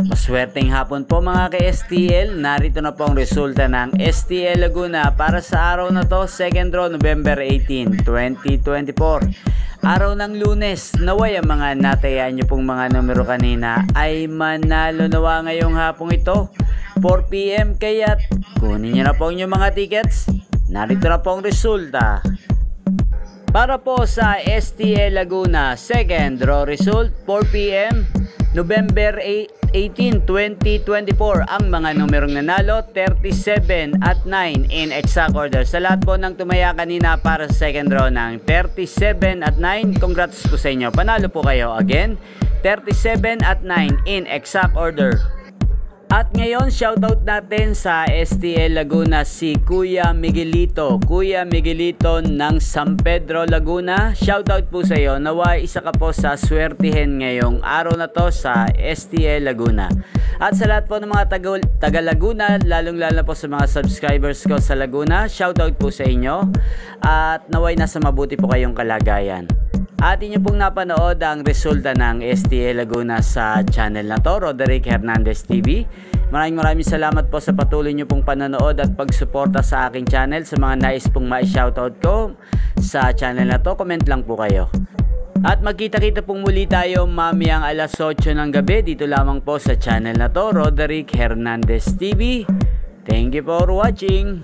Maswerteng hapon po mga ka-STL. Narito na po ang resulta ng STL Laguna para sa araw na to, second draw, November 18, 2024. Araw ng Lunes. Naway ang mga natayaan nyo pong mga numero kanina ay manalo nawa ngayong hapong ito, 4 PM. Kaya't kunin nyo na po yung mga tickets. Narito na po ang resulta. Para po sa STL Laguna, second draw result, 4 PM, November 18, 2024. Ang mga numerong nanalo, 37 at 9 in exact order. Sa lahat po ng tumaya kanina para sa second draw ng 37 at 9, congrats po sa inyo. Panalo po kayo again, 37 at 9 in exact order. At ngayon, shoutout natin sa STL Laguna si Kuya Miguelito. Kuya Miguelito ng San Pedro, Laguna. Shoutout po sa iyo. Naway isa ka po sa swertihin ngayong araw na to sa STL Laguna. At sa lahat po ng mga taga Laguna, lalong-lalo po sa mga subscribers ko sa Laguna, shoutout po sa inyo. At naway nasa mabuti po kayong kalagayan. At inyo pong napanood ang resulta ng STL Laguna sa channel na to, Roderick Hernandez TV. Maraming salamat po sa patuloy nyo pong panonood at pagsuporta sa aking channel. Sa mga nais pong ma-shoutout ko sa channel na to, comment lang po kayo. At magkita-kita pong muli tayo mamayang alas 8 ng gabi dito lamang po sa channel na to, Roderick Hernandez TV. Thank you for watching.